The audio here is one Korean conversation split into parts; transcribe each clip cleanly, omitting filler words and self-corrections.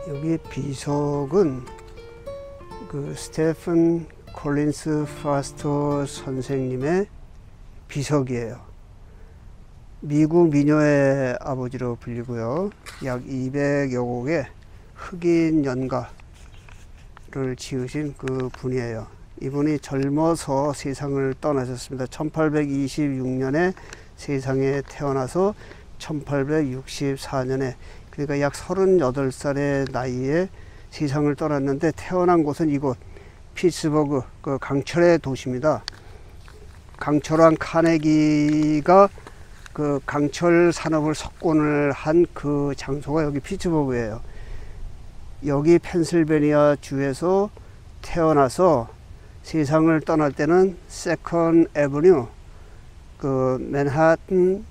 여기 비석은 그 스테픈 콜린스 파스터 선생님의 비석이에요. 미국 미녀의 아버지로 불리고요. 약 200여 곡의 흑인 연가를 지으신 그 분이에요. 이분이 젊어서 세상을 떠나셨습니다. 1826년에 세상에 태어나서 1864년에, 그러니까 약 38살의 나이에 세상을 떠났는데, 태어난 곳은 이곳 피츠버그, 그 강철의 도시입니다. 강철왕 카네기가 그 강철 산업을 석권을 한 그 장소가 여기 피츠버그예요. 여기 펜실베니아 주에서 태어나서 세상을 떠날 때는 세컨 애버뉴, 그 맨하튼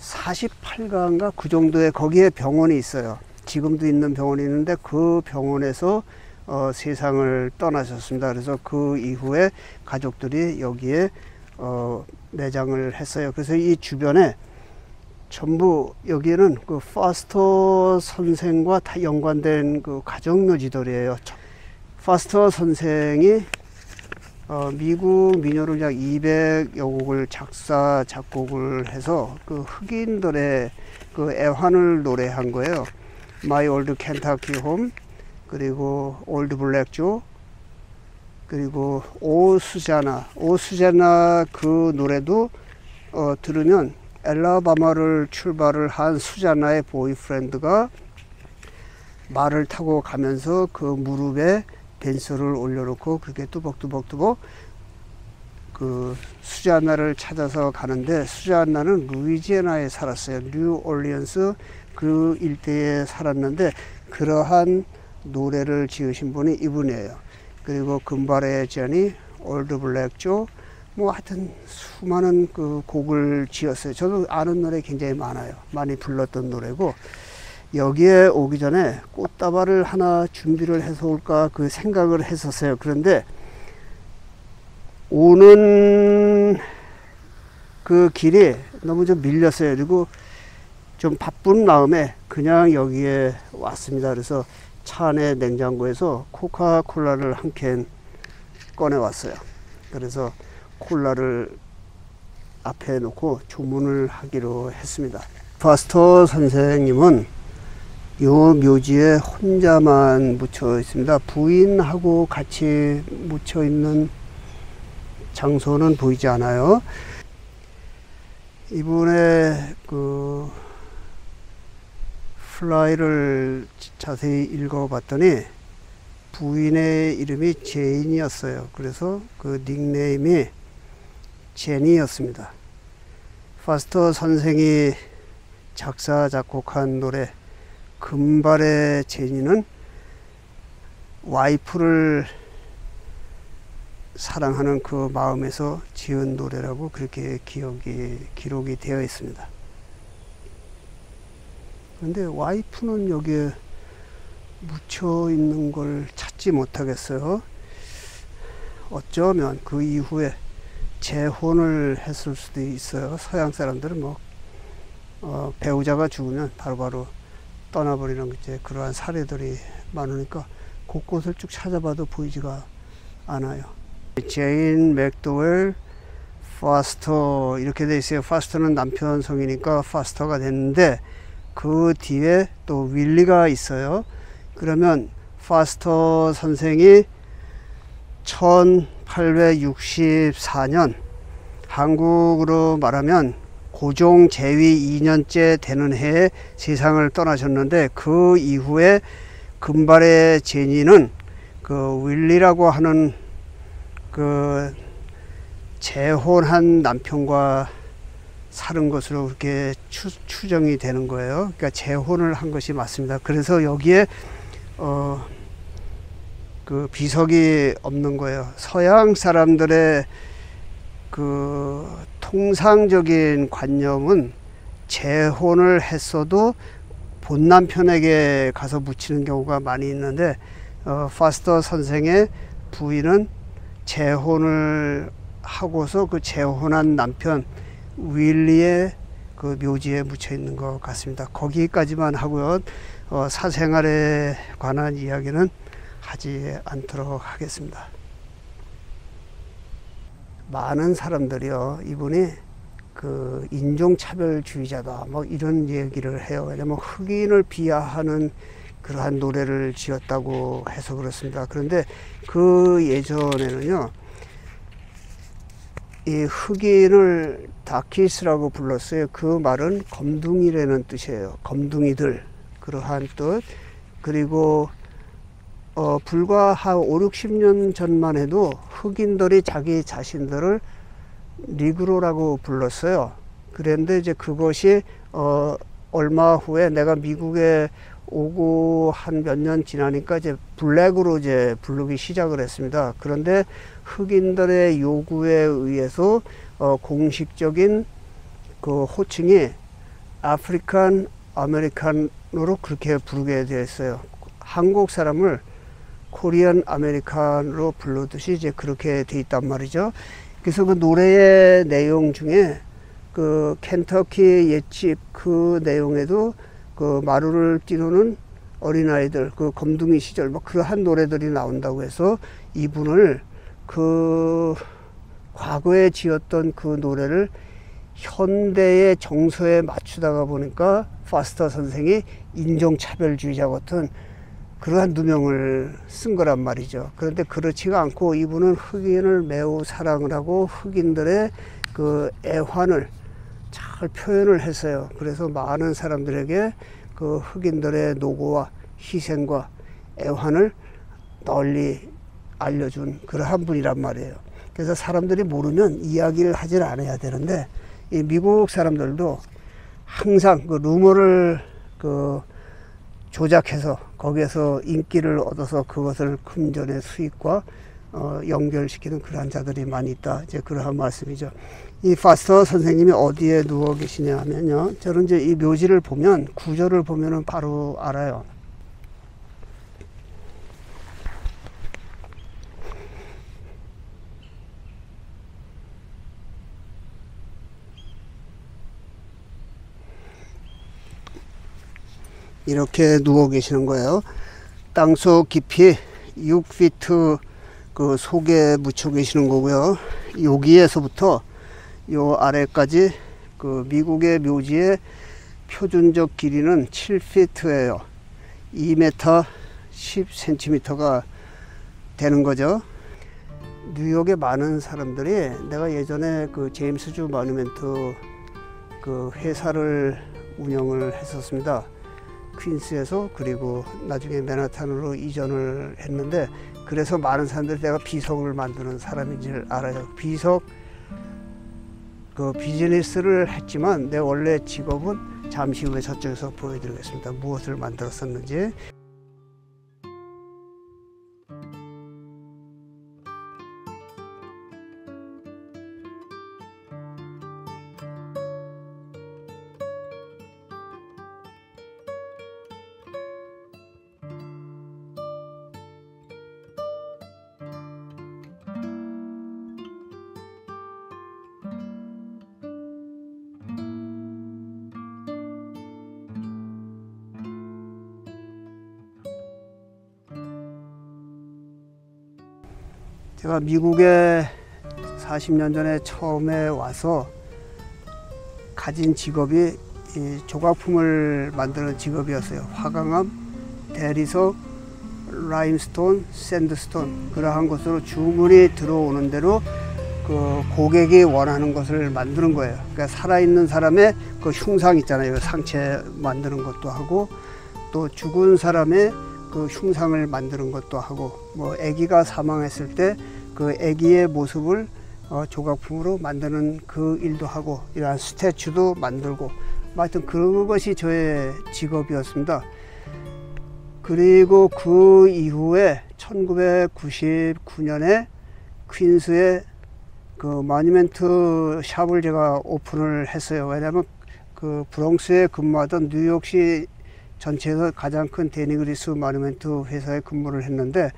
48가인가 그 정도에 거기에 병원이 있어요. 지금도 있는 병원이 있는데 그 병원에서 세상을 떠나셨습니다. 그래서 그 이후에 가족들이 여기에 매장을 했어요. 그래서 이 주변에 전부, 여기는 그 파스터 선생과 다 연관된 그 가정묘지들이에요. 파스터 선생이 미국 민요를 약 200여 곡을 작사 작곡을 해서 그 흑인들의 그 애환을 노래한 거예요. My Old Kentucky Home, 그리고 Old Black Joe, 그리고 오 수자나 그 노래도 들으면 엘라바마를 출발을 한 수자나의 보이프렌드가 말을 타고 가면서 그 무릎에 벤스를 올려놓고 그렇게 뚜벅뚜벅 그 수자나를 찾아서 가는데, 수자나는 루이지애나에 살았어요. 뉴올리언스 그 일대에 살았는데, 그러한 노래를 지으신 분이 이분이에요. 그리고 금발의 제니, 올드 블랙 조, 뭐 하여튼 수많은 그 곡을 지었어요. 저도 아는 노래 굉장히 많아요. 많이 불렀던 노래고, 여기에 오기 전에 꽃다발을 하나 준비를 해서 올까 그 생각을 했었어요. 그런데 오는 그 길이 너무 좀 밀렸어요. 그리고 좀 바쁜 마음에 그냥 여기에 왔습니다. 그래서 차 안에 냉장고에서 코카콜라를 한 캔 꺼내 왔어요. 그래서 콜라를 앞에 놓고 주문을 하기로 했습니다. 파스터 선생님은 요 묘지에 혼자만 묻혀 있습니다. 부인하고 같이 묻혀 있는 장소는 보이지 않아요. 이분의 그 플라이를 자세히 읽어봤더니 부인의 이름이 제인이었어요. 그래서 그 닉네임이 제니였습니다. 파스터 선생이 작사 작곡한 노래 금발의 제니는 와이프를 사랑하는 그 마음에서 지은 노래라고 그렇게 기록이 되어 있습니다. 그런데 와이프는 여기에 묻혀 있는 걸 찾지 못하겠어요. 어쩌면 그 이후에 재혼을 했을 수도 있어요. 서양 사람들은 뭐 배우자가 죽으면 바로바로 떠나버리는 이제 그러한 사례들이 많으니까 곳곳을 쭉 찾아봐도 보이지가 않아요. 제인 맥도웰 파스터 이렇게 돼 있어요. 파스터는 남편 성이니까 파스터가 됐는데, 그 뒤에 또 윌리가 있어요. 그러면 파스터 선생이 1864년, 한국으로 말하면 고종 제위 2년째 되는 해에 세상을 떠나셨는데, 그 이후에 금발의 제니는 그 윌리라고 하는 그 재혼한 남편과 사는 것으로 그렇게 추정이 되는 거예요. 그러니까 재혼을 한 것이 맞습니다. 그래서 여기에 그 비석이 없는 거예요. 서양 사람들의 그 통상적인 관념은 재혼을 했어도 본 남편에게 가서 묻히는 경우가 많이 있는데, 파스터 선생의 부인은 재혼을 하고서 그 재혼한 남편 윌리의 그 묘지에 묻혀 있는 것 같습니다. 거기까지만 하고요. 사생활에 관한 이야기는 하지 않도록 하겠습니다. 많은 사람들이요, 이분이 그 인종차별주의자다 뭐 이런 얘기를 해요. 왜냐면 흑인을 비하하는 그러한 노래를 지었다고 해서 그렇습니다. 그런데 그 예전에는요, 이 흑인을 다키스라고 불렀어요. 그 말은 검둥이라는 뜻이에요. 검둥이들, 그러한 뜻. 그리고 불과 한 5, 60년 전만 해도 흑인들이 자기 자신들을 니그로라고 불렀어요. 그런데 이제 그것이 얼마 후에 내가 미국에 오고 한 몇 년 지나니까 이제 블랙으로 이제 부르기 시작을 했습니다. 그런데 흑인들의 요구에 의해서 공식적인 그 호칭이 아프리칸 아메리칸으로 그렇게 부르게 되었어요. 한국 사람을 코리안 아메리칸으로 부르듯이 이제 그렇게 돼 있단 말이죠. 그래서 그 노래의 내용 중에 그 켄터키 옛집 그 내용에도 그 마루를 뛰노는 어린아이들, 그 검둥이 시절 뭐 그러한 노래들이 나온다고 해서 이분을 그 과거에 지었던 그 노래를 현대의 정서에 맞추다가 보니까 파스터 선생이 인종차별주의자 같은 그러한 누명을 쓴 거란 말이죠. 그런데 그렇지가 않고 이분은 흑인을 매우 사랑을 하고 흑인들의 그 애환을 잘 표현을 했어요. 그래서 많은 사람들에게 그 흑인들의 노고와 희생과 애환을 널리 알려준 그러한 분이란 말이에요. 그래서 사람들이 모르면 이야기를 하질 않아야 되는데, 이 미국 사람들도 항상 그 루머를 그 조작해서 거기에서 인기를 얻어서 그것을 금전의 수익과 연결시키는 그러한 자들이 많이 있다. 이제 그러한 말씀이죠. 이 파스터 선생님이 어디에 누워 계시냐 하면요, 저는 이제 이 묘지를 보면, 구절을 보면은 바로 알아요. 이렇게 누워 계시는 거예요. 땅속 깊이 6피트 그 속에 묻혀 계시는 거고요. 여기에서부터 요 아래까지 그 미국의 묘지의 표준적 길이는 7피트예요. 2m 10cm가 되는 거죠. 뉴욕의 많은 사람들이, 내가 예전에 그 제임스 주 모뉴멘트 그 회사를 운영을 했었습니다. 퀸스에서. 그리고 나중에 맨하탄으로 이전을 했는데, 그래서 많은 사람들이 내가 비석을 만드는 사람인 줄 알아요. 비석 그 비즈니스를 했지만 내 원래 직업은 잠시 후에 저쪽에서 보여드리겠습니다. 무엇을 만들었었는지. 제가 미국에 40년 전에 처음에 와서 가진 직업이 이 조각품을 만드는 직업이었어요. 화강암, 대리석, 라임스톤, 샌드스톤, 그러한 것으로 주문이 들어오는 대로 그 고객이 원하는 것을 만드는 거예요. 그러니까 살아있는 사람의 그 흉상 있잖아요. 상체 만드는 것도 하고, 또 죽은 사람의 그 흉상을 만드는 것도 하고, 뭐 아기가 사망했을 때 그 아기의 모습을 조각품으로 만드는 그 일도 하고, 이러한 스태츄도 만들고, 하여튼 그것이 저의 직업이었습니다. 그리고 그 이후에 1999년에 퀸스에 그 모뉴멘트 샵을 제가 오픈을 했어요. 왜냐하면 그 브롱스에 근무하던 뉴욕시 전체에서 가장 큰 데니 그리스 모뉴멘트 회사에 근무를 했는데,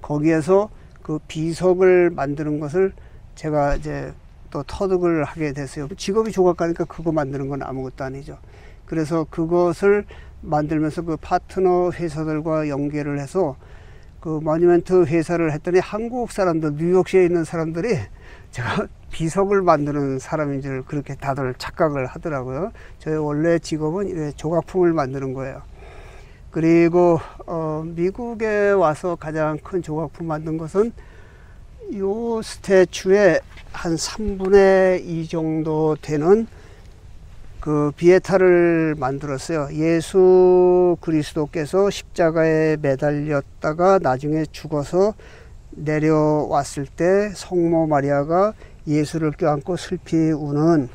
거기에서 그 비석을 만드는 것을 제가 이제 또 터득을 하게 됐어요. 직업이 조각가니까 그거 만드는 건 아무것도 아니죠. 그래서 그것을 만들면서 그 파트너 회사들과 연계를 해서 그 모뉴멘트 회사를 했더니 한국 사람들, 뉴욕시에 있는 사람들이 제가 비석을 만드는 사람인 줄 그렇게 다들 착각을 하더라고요. 저의 원래 직업은 조각품을 만드는 거예요. 그리고 미국에 와서 가장 큰 조각품 만든 것은 요 스태츄의 한 3분의 2 정도 되는 그 비에타를 만들었어요. 예수 그리스도께서 십자가에 매달렸다가 나중에 죽어서 내려왔을 때 성모 마리아가 예수를 껴안고 슬피 우는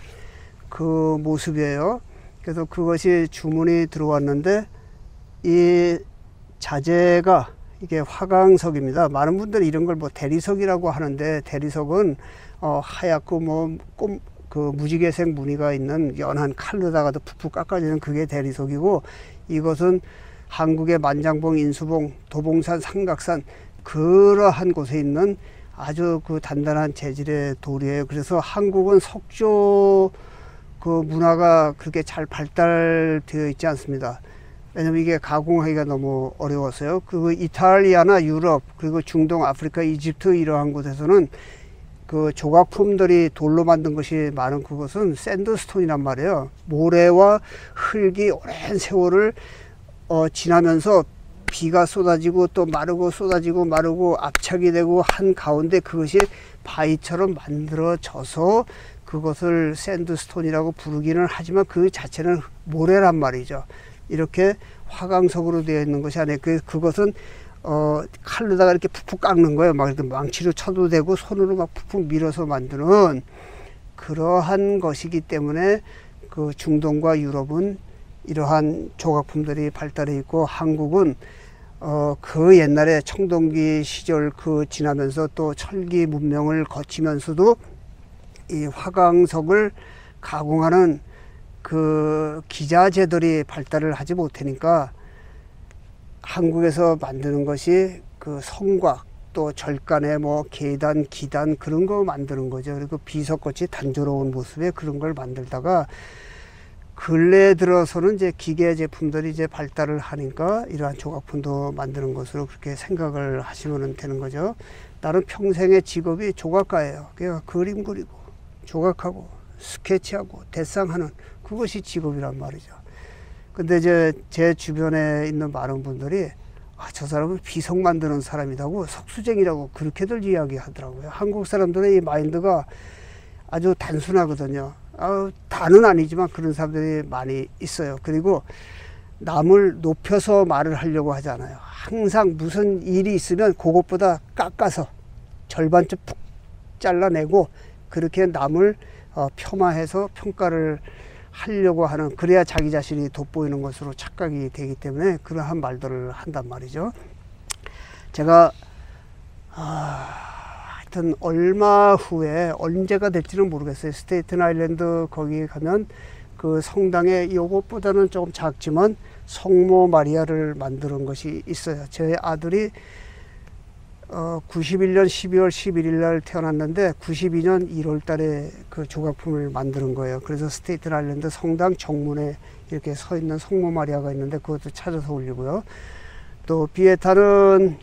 그 모습이에요. 그래서 그것이 주문이 들어왔는데 이 자재가 이게 화강석입니다. 많은 분들이 이런 걸 뭐 대리석이라고 하는데, 대리석은 하얗고 그 무지개색 무늬가 있는 연한 칼로다가도 푹푹 깎아지는 그게 대리석이고, 이것은 한국의 만장봉, 인수봉, 도봉산, 삼각산 그러한 곳에 있는 아주 그 단단한 재질의 돌이에요. 그래서 한국은 석조 그 문화가 그렇게 잘 발달되어 있지 않습니다. 왜냐면 이게 가공하기가 너무 어려워서요. 그 이탈리아나 유럽, 그리고 중동, 아프리카, 이집트 이러한 곳에서는 그 조각품들이 돌로 만든 것이 많은 그것은 샌드스톤이란 말이에요. 모래와 흙이 오랜 세월을 지나면서 비가 쏟아지고 또 마르고 쏟아지고 마르고 압착이 되고 한 가운데 그것이 바위처럼 만들어져서 그것을 샌드스톤이라고 부르기는 하지만 그 자체는 모래란 말이죠. 이렇게 화강석으로 되어 있는 것이 아니에요. 그것은 칼로다가 이렇게 푹푹 깎는 거예요. 막 이렇게 망치로 쳐도 되고 손으로 막 푹푹 밀어서 만드는 그러한 것이기 때문에 그 중동과 유럽은 이러한 조각품들이 발달해 있고, 한국은 그 옛날에 청동기 시절 그 지나면서 또 철기 문명을 거치면서도 이 화강석을 가공하는 그 기자재들이 발달을 하지 못하니까 한국에서 만드는 것이 그 성곽, 또 절간에 뭐 계단, 기단 그런 거 만드는 거죠. 그리고 비석같이 단조로운 모습의 그런 걸 만들다가 근래 들어서는 이제 기계 제품들이 이제 발달을 하니까 이러한 조각품도 만드는 것으로 그렇게 생각을 하시면 되는 거죠. 나는 평생의 직업이 조각가예요. 그냥 그림 그리고 조각하고 스케치하고 데상하는 그것이 직업이란 말이죠. 근데 이제 제 주변에 있는 많은 분들이 저 사람은 비석 만드는 사람이라고, 석수쟁이라고 그렇게들 이야기하더라고요. 한국 사람들의 이 마인드가 아주 단순하거든요. 다는 아니지만 그런 사람들이 많이 있어요. 그리고 남을 높여서 말을 하려고 하잖아요. 항상 무슨 일이 있으면 그것보다 깎아서 절반쯤 푹 잘라내고 그렇게 남을 폄하해서 평가를 하려고 하는, 그래야 자기 자신이 돋보이는 것으로 착각이 되기 때문에 그러한 말들을 한단 말이죠. 제가 하여튼 얼마 후에, 언제가 될지는 모르겠어요. 스테이튼 아일랜드 거기 가면 그 성당에 이것보다는 조금 작지만 성모 마리아를 만드는 것이 있어요. 제 아들이 91년 12월 11일 날 태어났는데 92년 1월 달에 그 조각품을 만드는 거예요. 그래서 스테이튼 아일랜드 성당 정문에 이렇게 서 있는 성모 마리아가 있는데 그것도 찾아서 올리고요. 또 비에타는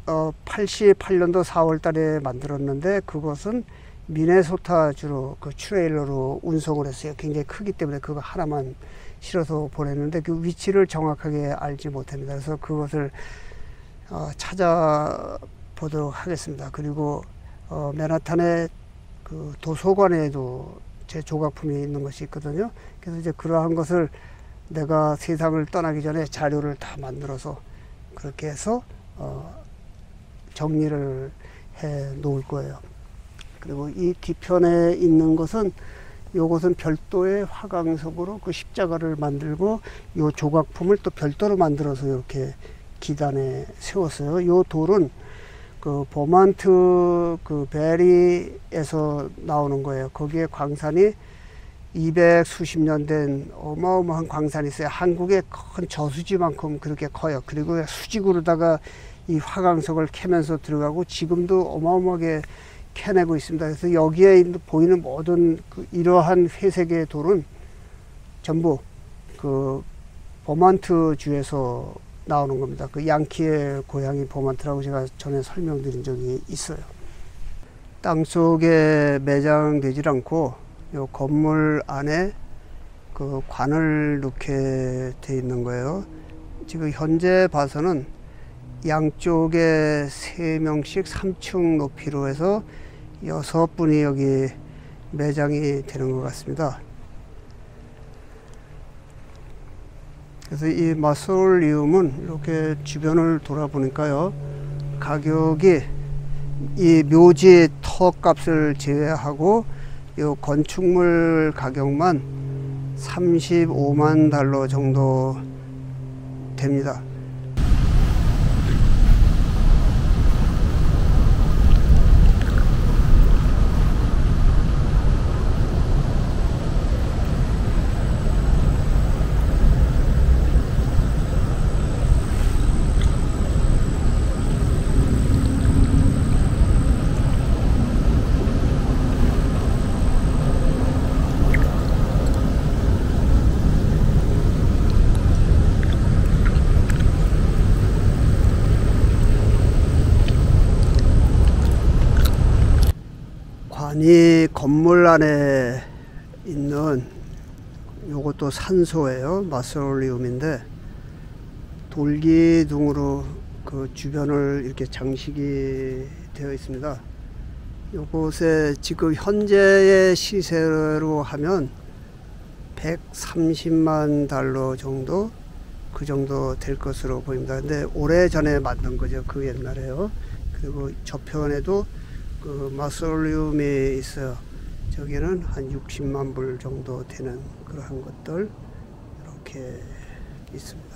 88년도 4월 달에 만들었는데 그것은 미네소타주로 그 트레일러로 운송을 했어요. 굉장히 크기 때문에 그거 하나만 실어서 보냈는데 그 위치를 정확하게 알지 못합니다. 그래서 그것을 찾아보도록 하겠습니다. 그리고 맨하탄의 그 도서관에도 제 조각품이 있는 것이 있거든요. 그래서 이제 그러한 것을 내가 세상을 떠나기 전에 자료를 다 만들어서 그렇게 해서 정리를 해 놓을 거예요. 그리고 이 뒤편에 있는 것은, 요것은 별도의 화강석으로 그 십자가를 만들고 요 조각품을 또 별도로 만들어서 이렇게 기단에 세웠어요. 요 돌은 그 버먼트 그 베리에서 나오는 거예요. 거기에 광산이 200 수십 년 된 어마어마한 광산이 있어요. 한국의 큰 저수지만큼 그렇게 커요. 그리고 수직으로다가 이 화강석을 캐면서 들어가고 지금도 어마어마하게 캐내고 있습니다. 그래서 여기에 보이는 모든 이러한 회색의 돌은 전부 그 버몬트 주에서 나오는 겁니다. 그 양키의 고향이 버몬트라고 제가 전에 설명드린 적이 있어요. 땅속에 매장되질 않고 요 건물 안에 그 관을 넣게 돼 있는 거예요. 지금 현재 봐서는 양쪽에 3명씩 3층 높이로 해서 6분이 여기 매장이 되는 것 같습니다. 그래서 이 마솔리움은 이렇게 주변을 돌아보니까요, 가격이 이 묘지 터 값을 제외하고 이 건축물 가격만 35만 달러 정도 됩니다. 관이 건물 안에 있는 요것도 산소예요. 마솔리움인데 돌기둥으로 그 주변을 이렇게 장식이 되어 있습니다. 요곳에 지금 현재의 시세로 하면 130만 달러 정도, 그 정도 될 것으로 보입니다. 근데 오래전에 만든 거죠. 그 옛날에요. 그리고 저편에도 그 마솔리움이 있어요. 저기는 한 60만 불 정도 되는 그러한 것들 이렇게 있습니다.